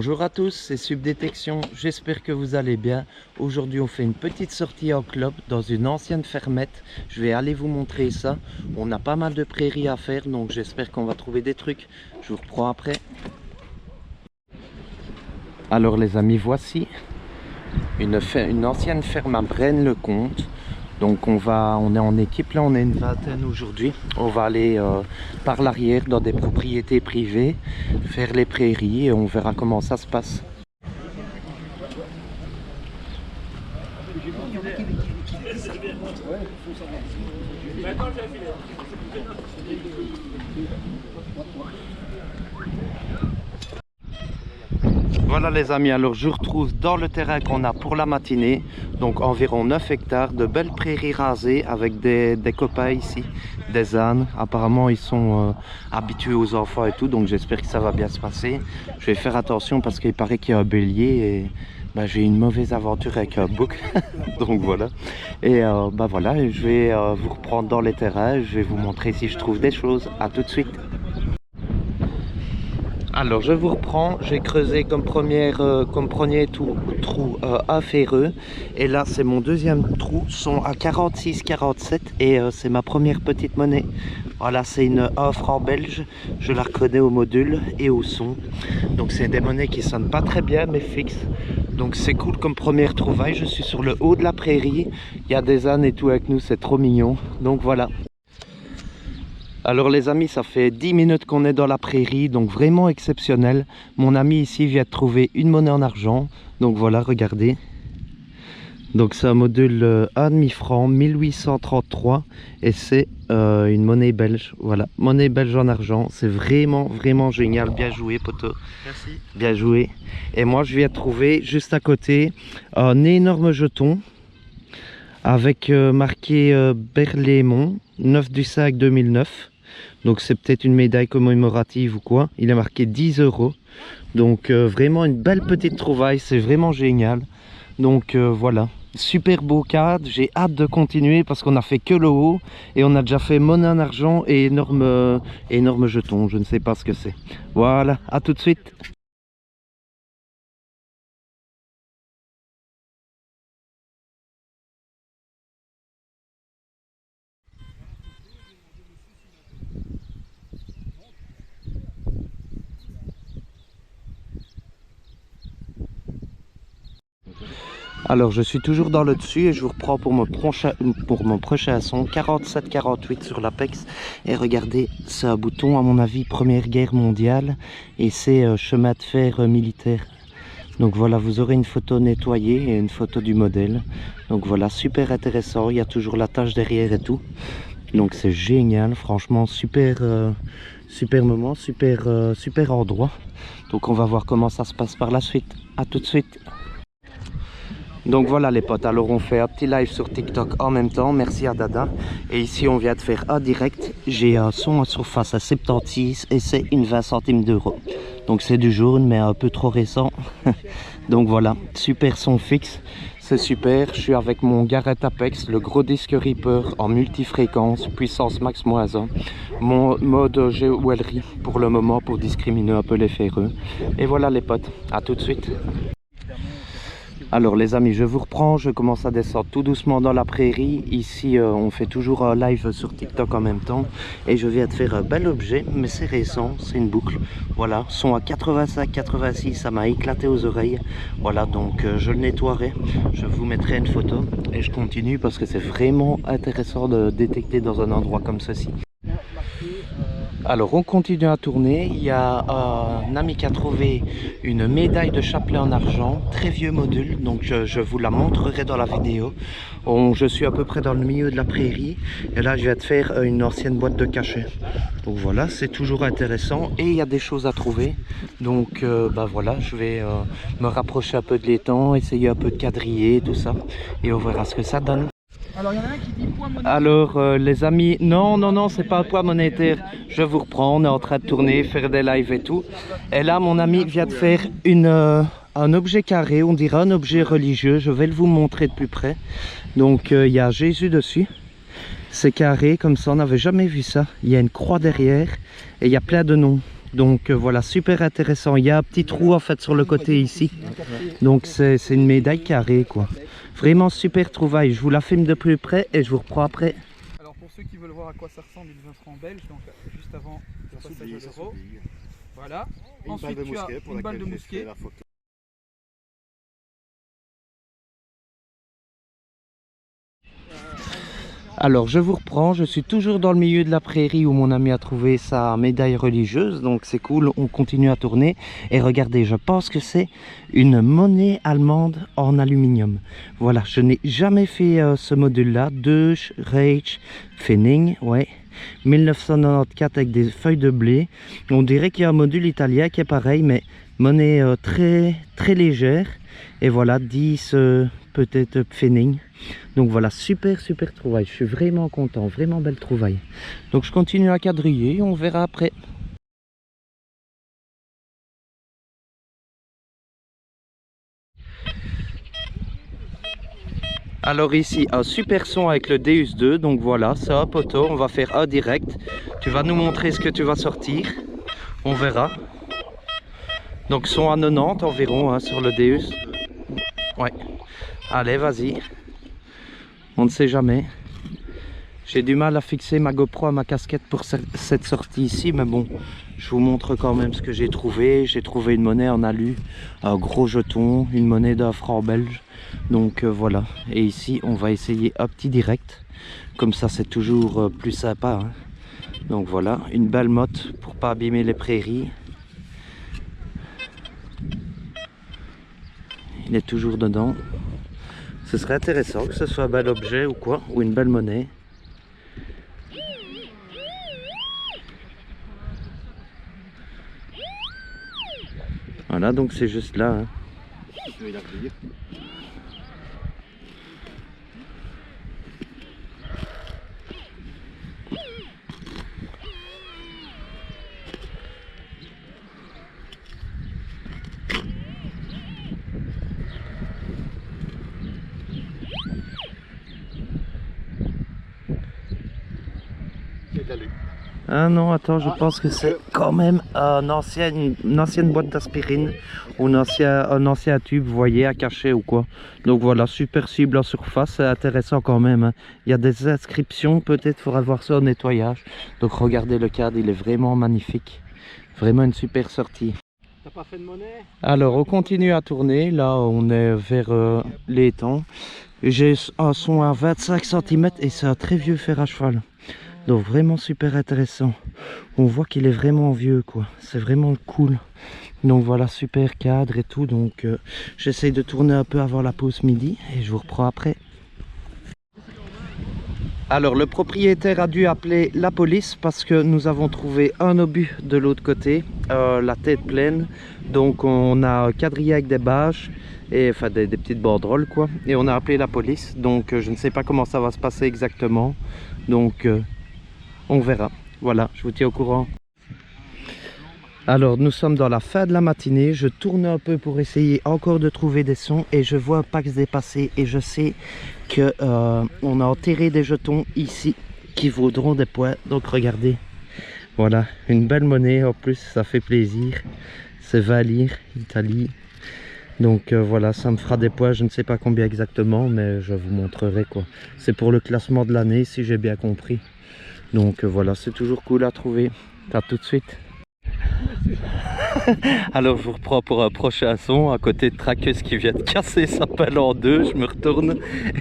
Bonjour à tous, c'est Subdétection, j'espère que vous allez bien. Aujourd'hui on fait une petite sortie en club dans une ancienne fermette. Je vais aller vous montrer ça. On a pas mal de prairies à faire, donc j'espère qu'on va trouver des trucs. Je vous reprends après. Alors les amis, voici une ancienne ferme à Braine-le-Comte. Donc on est en équipe, là on est une vingtaine aujourd'hui. On va aller par l'arrière dans des propriétés privées, faire les prairies et on verra comment ça se passe. Voilà les amis, alors je vous retrouve dans le terrain qu'on a pour la matinée. Donc environ 9 hectares de belles prairies rasées avec des copains ici, des ânes. Apparemment ils sont habitués aux enfants et tout, donc j'espère que ça va bien se passer. Je vais faire attention parce qu'il paraît qu'il y a un bélier et j'ai une mauvaise aventure avec un bouc. Donc voilà. Et voilà, je vais vous reprendre dans les terrains, je vais vous montrer si je trouve des choses. À tout de suite. Alors je vous reprends, j'ai creusé comme premier trou un ferreux et là c'est mon deuxième trou, sont à 46,47 et c'est ma première petite monnaie. Voilà, c'est une 1 franc belge, je la reconnais au module et au son. Donc c'est des monnaies qui sonnent pas très bien mais fixes. Donc c'est cool comme première trouvaille, je suis sur le haut de la prairie, il y a des ânes et tout avec nous, c'est trop mignon. Donc voilà. Alors les amis, ça fait 10 minutes qu'on est dans la prairie, donc vraiment exceptionnel. Mon ami ici vient de trouver une monnaie en argent, donc voilà, regardez. Donc c'est un module 1,5 franc, 1833 et c'est une monnaie belge. Voilà, monnaie belge en argent, c'est vraiment génial. Bien joué poteau. Merci. Bien joué. Et moi je viens de trouver juste à côté un énorme jeton avec marqué Berlaymont, 9 du 5 2009. Donc c'est peut-être une médaille commémorative ou quoi. Il est marqué 10 €. Donc vraiment une belle petite trouvaille, c'est vraiment génial. Donc voilà, super beau cadre, j'ai hâte de continuer parce qu'on a fait que le haut. Et on a déjà fait monnaie en argent et énorme jeton, je ne sais pas ce que c'est. Voilà, à tout de suite. Alors je suis toujours dans le dessus et je vous reprends pour mon prochain son 47-48 sur l'Apex. Et regardez, c'est un bouton à mon avis Première Guerre mondiale et c'est chemin de fer militaire. Donc voilà, vous aurez une photo nettoyée et une photo du modèle. Donc voilà, super intéressant, il y a toujours la tâche derrière et tout. Donc c'est génial, franchement super moment, super endroit. Donc on va voir comment ça se passe par la suite. À tout de suite. Donc voilà les potes, alors on fait un petit live sur TikTok en même temps, merci à Dada. Et ici on vient de faire un direct, j'ai un son en surface à 76 et c'est une 20 centimes d'euros. Donc c'est du jaune mais un peu trop récent. Donc voilà, super son fixe, c'est super. Je suis avec mon Garrett Apex, le gros disque Reaper en multifréquence, puissance max -1. Mon mode jewelry pour le moment pour discriminer un peu les ferreux. Et voilà les potes, à tout de suite. Alors les amis, je vous reprends, je commence à descendre tout doucement dans la prairie. Ici on fait toujours un live sur TikTok en même temps. Et je viens de faire un bel objet, mais c'est récent, c'est une boucle. Voilà, son à 85-86, ça m'a éclaté aux oreilles. Voilà, donc je le nettoierai, je vous mettrai une photo. Et je continue parce que c'est vraiment intéressant de détecter dans un endroit comme ceci. Alors on continue à tourner, il y a un ami qui a trouvé une médaille de chapelet en argent, très vieux module, donc je vous la montrerai dans la vidéo. Je suis à peu près dans le milieu de la prairie et là je viens de faire une ancienne boîte de cachet. Donc voilà, c'est toujours intéressant et il y a des choses à trouver. Donc voilà, je vais me rapprocher un peu de l'étang, essayer un peu de quadriller, tout ça et on verra ce que ça donne. Alors il y en a un qui dit poids monétaire. Alors les amis, non, c'est pas un poids monétaire. Je vous reprends, on est en train de tourner, faire des lives et tout. Et là mon ami vient de faire un objet carré, on dirait un objet religieux. Je vais vous montrer de plus près. Donc il y a Jésus dessus. C'est carré comme ça, on n'avait jamais vu ça. Il y a une croix derrière et il y a plein de noms. Donc voilà, super intéressant. Il y a un petit trou en fait sur le côté ici. Donc c'est une médaille carrée quoi. Vraiment super trouvaille. Je vous la filme de plus près et je vous reprends après. Alors pour ceux qui veulent voir à quoi ça ressemble, une 20 francs belge, donc juste avant le passage à l'euro. Voilà. Ensuite tu as une balle de mousquet. Alors je vous reprends, je suis toujours dans le milieu de la prairie où mon ami a trouvé sa médaille religieuse, donc c'est cool, on continue à tourner. Et regardez, je pense que c'est une monnaie allemande en aluminium. Voilà, je n'ai jamais fait ce module-là, Deutsche Reich Pfennig, ouais, 1994 avec des feuilles de blé. On dirait qu'il y a un module italien qui est pareil, mais monnaie très légère. Et voilà, 10 peut-être Pfennig. Donc voilà, super trouvaille, je suis vraiment content, vraiment belle trouvaille. Donc je continue à quadriller, on verra après. Alors ici, un super son avec le Deus 2, donc voilà, c'est un poteau, on va faire un direct. Tu vas nous montrer ce que tu vas sortir, on verra. Donc son à 90 environ hein, sur le Deus. Ouais, allez vas-y. On ne sait jamais. J'ai du mal à fixer ma GoPro à ma casquette pour cette sortie ici, mais bon, je vous montre quand même ce que j'ai trouvé. J'ai trouvé une monnaie en alu, un gros jeton, une monnaie d'un franc belge. Donc voilà. Et ici, on va essayer un petit direct. Comme ça, c'est toujours plus sympa. Hein. Donc voilà, une belle motte pour pas abîmer les prairies. Il est toujours dedans. Ce serait intéressant que ce soit un bel objet ou quoi, ou une belle monnaie. Voilà, donc c'est juste là. Hein. Ah non, attends, je pense que c'est quand même une ancienne boîte d'aspirine ou un ancien tube, vous voyez, à cacher ou quoi. Donc voilà, super cible en surface, c'est intéressant quand même. Hein. Il y a des inscriptions, peut-être faudra voir ça au nettoyage. Donc regardez le cadre, il est vraiment magnifique. Vraiment une super sortie. T'as pas fait de monnaie? Alors on continue à tourner, là on est vers l'étang. J'ai un son à 25 cm et c'est un très vieux fer à cheval. Donc vraiment super intéressant. On voit qu'il est vraiment vieux quoi. C'est vraiment cool. Donc voilà, super cadre et tout. Donc j'essaye de tourner un peu avant la pause midi et je vous reprends après. Alors le propriétaire a dû appeler la police parce que nous avons trouvé un obus de l'autre côté, la tête pleine. Donc on a quadrillé avec des bâches, et, enfin des petites banderoles quoi. Et on a appelé la police. Donc je ne sais pas comment ça va se passer exactement. Donc on verra. Voilà, je vous tiens au courant. Alors nous sommes dans la fin de la matinée, je tourne un peu pour essayer encore de trouver des sons et je vois un pack dépasser et je sais que on a enterré des jetons ici qui vaudront des points. Donc regardez, voilà, une belle monnaie en plus, ça fait plaisir. C'est 20 lire, Italie. Donc voilà, ça me fera des points, je ne sais pas combien exactement, mais je vous montrerai quoi. C'est pour le classement de l'année si j'ai bien compris. Donc voilà, c'est toujours cool à trouver. À tout de suite. Alors je vous reprends pour un prochain son à côté de Tracus qui vient de casser sa pelle en deux. Je me retourne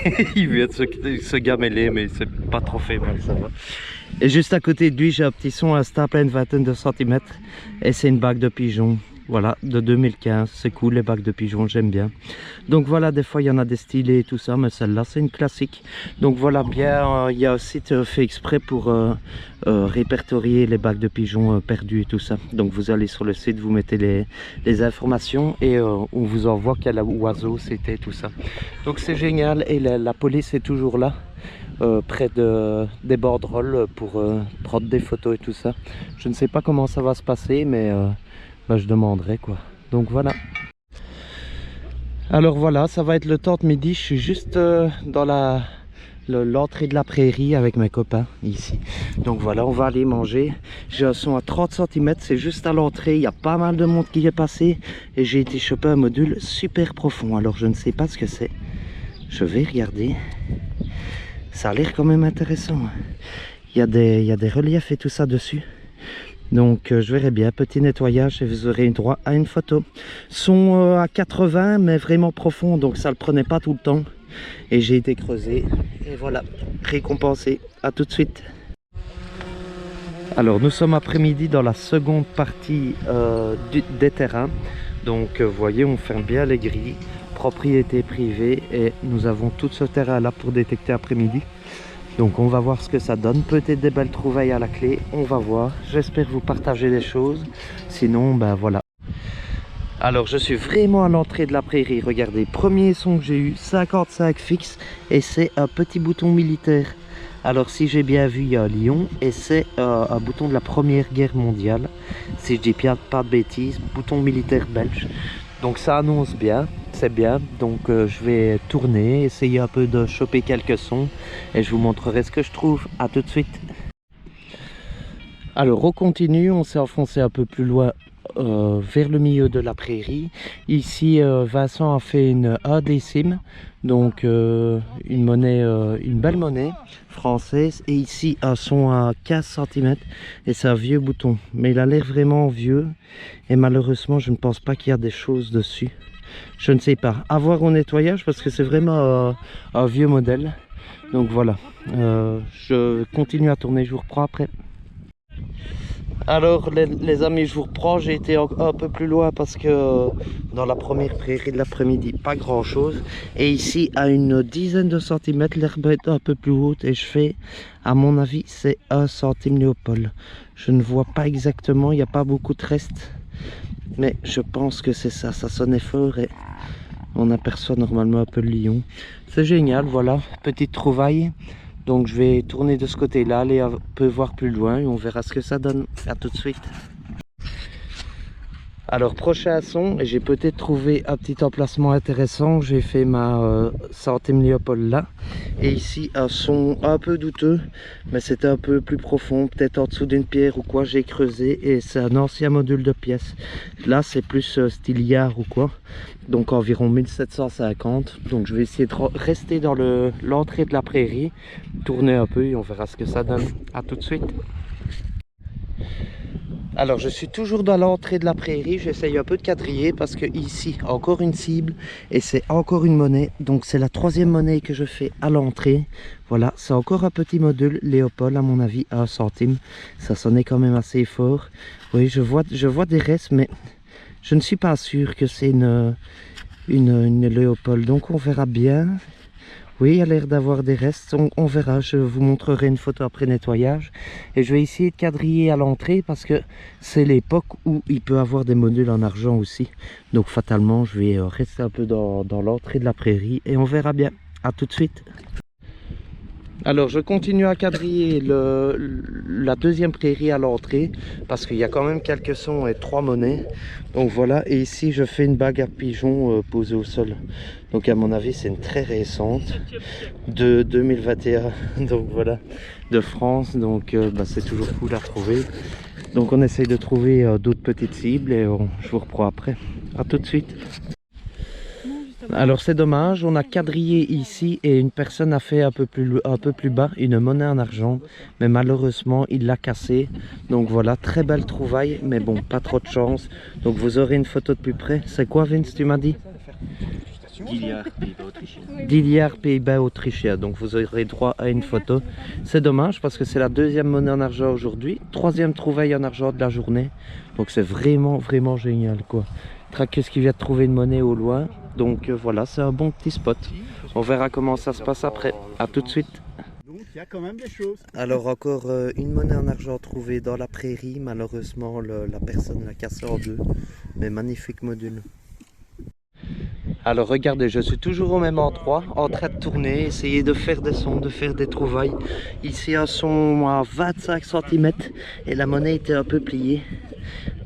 et il vient de se gameler, mais c'est pas trop fait mal, ça va. Et juste à côté de lui j'ai un petit son à stapler une vingtaine de centimètres et c'est une bague de pigeon. Voilà, de 2015, c'est cool les bagues de pigeons, j'aime bien. Donc voilà, des fois il y en a des stylés et tout ça, mais celle-là c'est une classique. Donc voilà, bien, il y a un site fait exprès pour répertorier les bagues de pigeons perdues et tout ça. Donc vous allez sur le site, vous mettez les informations et on vous envoie quel oiseau c'était, tout ça. Donc c'est génial et la police est toujours là. Près des banderoles pour prendre des photos et tout ça. Je ne sais pas comment ça va se passer, mais bah, je demanderai quoi. Donc voilà. Alors voilà, ça va être le temps de midi. Je suis juste dans l'entrée de la prairie avec mes copains ici. Donc voilà, on va aller manger. J'ai un son à 30 cm, c'est juste à l'entrée. Il y a pas mal de monde qui est passé et j'ai été choper un module super profond. Alors je ne sais pas ce que c'est. Je vais regarder. Ça a l'air quand même intéressant. Il y a des reliefs et tout ça dessus. Donc je verrai bien, petit nettoyage et vous aurez droit à une photo. Son à 80 mais vraiment profond, donc ça le prenait pas tout le temps. Et j'ai été creusé et voilà, récompensé. À tout de suite. Alors nous sommes après-midi dans la seconde partie des terrains. Donc vous voyez, on ferme bien les grilles, propriété privée, et nous avons tout ce terrain là pour détecter après-midi. Donc on va voir ce que ça donne, peut-être des belles trouvailles à la clé, on va voir. J'espère vous partager des choses, sinon ben voilà. Alors je suis vraiment à l'entrée de la prairie, regardez, premier son que j'ai eu, 55 fixe, et c'est un petit bouton militaire. Alors si j'ai bien vu, il y a un lion, et c'est un bouton de la Première Guerre mondiale, si je dis pas de bêtises, bouton militaire belge. Donc ça annonce bien, c'est bien, donc je vais tourner, essayer un peu de choper quelques sons, et je vous montrerai ce que je trouve. À tout de suite. Alors on continue, on s'est enfoncé un peu plus loin vers le milieu de la prairie. Ici Vincent a fait une 1 décime, donc une monnaie, une belle monnaie française, et ici un son à 15 cm et c'est un vieux bouton, mais il a l'air vraiment vieux et malheureusement je ne pense pas qu'il y a des choses dessus. Je ne sais pas, à voir au nettoyage parce que c'est vraiment un vieux modèle. Donc voilà, je continue à tourner, je vous reprends après. Alors les amis, je vous reprends, j'ai été un peu plus loin parce que dans la première prairie de l'après-midi, pas grand chose. Et ici, à une dizaine de centimètres, l'herbe est un peu plus haute et je fais, à mon avis, c'est 1 centime Léopold. Je ne vois pas exactement, il n'y a pas beaucoup de reste. Mais je pense que c'est ça, ça sonnait fort et on aperçoit normalement un peu le lion. C'est génial, voilà, petite trouvaille. Donc je vais tourner de ce côté-là, aller un peu voir plus loin et on verra ce que ça donne. À tout de suite. Alors prochain son, j'ai peut-être trouvé un petit emplacement intéressant. J'ai fait ma centime Léopold là. Et ici un son un peu douteux, mais c'était un peu plus profond, peut-être en dessous d'une pierre ou quoi. J'ai creusé et c'est un ancien module de pièces. Là c'est plus style yard ou quoi. Donc environ 1750. Donc je vais essayer de rester dans l'entrée de la prairie, tourner un peu et on verra ce que ça donne. À tout de suite. Alors je suis toujours dans l'entrée de la prairie, j'essaye un peu de quadriller parce que ici encore une cible et c'est encore une monnaie. Donc c'est la 3e monnaie que je fais à l'entrée. Voilà, c'est encore un petit module Léopold à mon avis à 1 centime. Ça sonnait quand même assez fort. Oui, je vois des restes mais je ne suis pas sûr que c'est une Léopold. Donc on verra bien. Oui, il y a l'air d'avoir des restes, on verra, je vous montrerai une photo après nettoyage. Et je vais essayer de quadriller à l'entrée parce que c'est l'époque où il peut avoir des modules en argent aussi. Donc fatalement, je vais rester un peu dans l'entrée de la prairie et on verra bien. À tout de suite. Alors je continue à quadriller la 2e prairie à l'entrée parce qu'il y a quand même quelques sons et 3 monnaies. Donc voilà, et ici je fais une bague à pigeons posée au sol. Donc à mon avis c'est une très récente de 2021. Donc voilà, de France. Donc c'est toujours cool à trouver. Donc on essaye de trouver d'autres petites cibles et je vous reprends après. À tout de suite. Alors c'est dommage, on a quadrillé ici et une personne a fait un peu plus bas une monnaie en argent, mais malheureusement il l'a cassé. Donc voilà, très belle trouvaille, mais bon, pas trop de chance. Donc vous aurez une photo de plus près. C'est quoi Vince, tu m'as dit? Gilliard, Pays-Bas autrichiens. Gilliard, Pays-Bas autrichiens. Donc vous aurez droit à une photo. C'est dommage parce que c'est la 2e monnaie en argent aujourd'hui, 3e trouvaille en argent de la journée. Donc c'est vraiment génial quoi. Traqueuse qui vient de trouver une monnaie au loin. Donc voilà, c'est un bon petit spot. On verra comment ça se passe après. À tout de suite. Donc il y a quand même des choses. Alors encore une monnaie en argent trouvée dans la prairie. Malheureusement la personne l'a cassée en 2. Mais magnifique module. Alors regardez, je suis toujours au même endroit, en train de tourner, essayer de faire des sons, de faire des trouvailles. Ici un son à 25 cm et la monnaie était un peu pliée.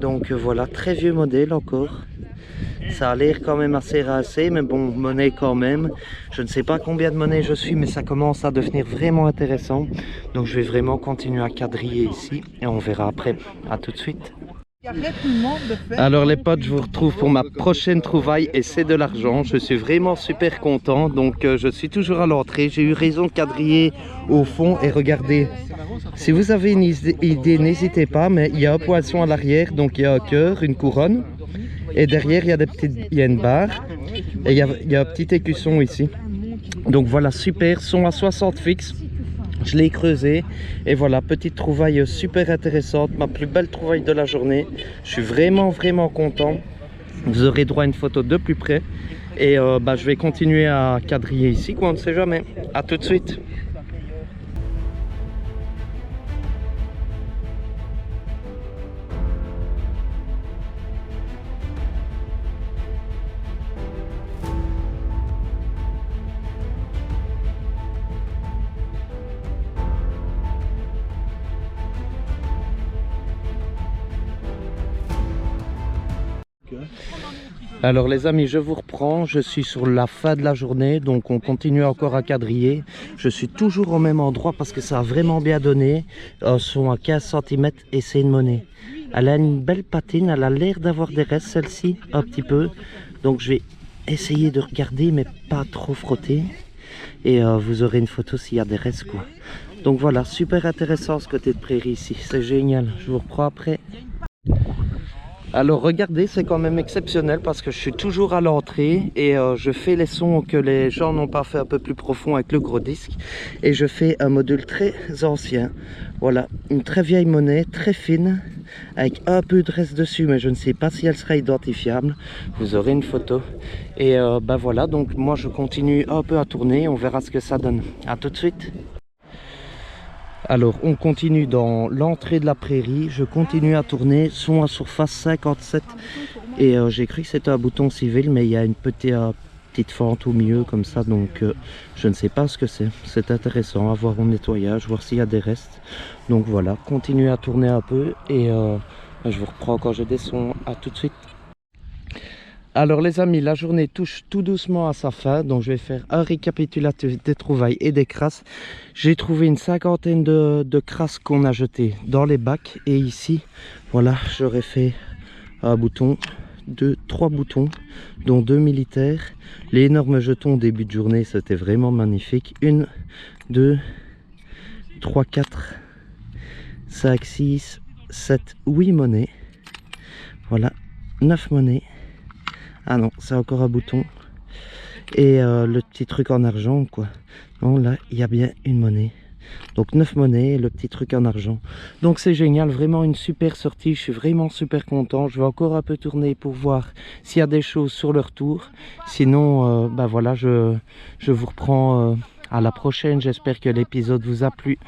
Donc voilà, très vieux modèle encore. Ça a l'air quand même assez rincé, mais bon, monnaie quand même. Je ne sais pas combien de monnaie je suis, mais ça commence à devenir vraiment intéressant. Donc je vais vraiment continuer à quadriller ici et on verra après. À tout de suite. Alors les potes, je vous retrouve pour ma prochaine trouvaille et c'est de l'argent. Je suis vraiment super content. Donc je suis toujours à l'entrée. J'ai eu raison de quadriller au fond et regardez. Si vous avez une idée, n'hésitez pas, mais il y a un poisson à l'arrière, donc il y a un cœur, une couronne. Et derrière, il y a une barre. Et il y a un petit écusson ici. Donc voilà, super, son à 60 fixe. Je l'ai creusé et voilà, petite trouvaille super intéressante, ma plus belle trouvaille de la journée. Je suis vraiment content. Vous aurez droit à une photo de plus près et je vais continuer à quadriller ici, quoi, on ne sait jamais. À tout de suite. Alors les amis, je vous reprends, je suis sur la fin de la journée, donc on continue encore à quadriller. Je suis toujours au même endroit parce que ça a vraiment bien donné. Elles sont à 15 cm et c'est une monnaie. Elle a une belle patine, elle a l'air d'avoir des restes, celle-ci, un petit peu. Donc je vais essayer de regarder, mais pas trop frotter. Et vous aurez une photo s'il y a des restes, quoi. Donc voilà, super intéressant ce côté de prairie ici, c'est génial. Je vous reprends après. Alors regardez, c'est quand même exceptionnel parce que je suis toujours à l'entrée et je fais les sons que les gens n'ont pas fait un peu plus profond avec le gros disque. Et je fais un module très ancien. Voilà, une très vieille monnaie, très fine, avec un peu de reste dessus, mais je ne sais pas si elle sera identifiable. Vous aurez une photo. Et voilà, donc moi je continue un peu à tourner, on verra ce que ça donne. À tout de suite. Alors on continue dans l'entrée de la prairie, je continue à tourner, son à surface 57 et j'ai cru que c'était un bouton civil mais il y a une petite fente au milieu comme ça, donc je ne sais pas ce que c'est intéressant à voir au nettoyage, voir s'il y a des restes. Donc voilà, continuez à tourner un peu et je vous reprends quand je descends. À tout de suite. Alors les amis, la journée touche tout doucement à sa fin, donc je vais faire un récapitulatif des trouvailles et des crasses. J'ai trouvé une cinquantaine de crasses qu'on a jetées dans les bacs et ici, voilà, j'aurais fait un bouton, trois boutons, dont 2 militaires. Les énormes jetons au début de journée, c'était vraiment magnifique. 1, 2, 3, 4, 5, 6, 7, 8 monnaies. Voilà, 9 monnaies. Ah non, c'est encore un bouton. Et le petit truc en argent, quoi. Non, là, il y a bien une monnaie. Donc 9 monnaies et le petit truc en argent. Donc c'est génial, vraiment une super sortie. Je suis vraiment super content. Je vais encore un peu tourner pour voir s'il y a des choses sur le retour. Sinon, voilà, je vous reprends à la prochaine. J'espère que l'épisode vous a plu.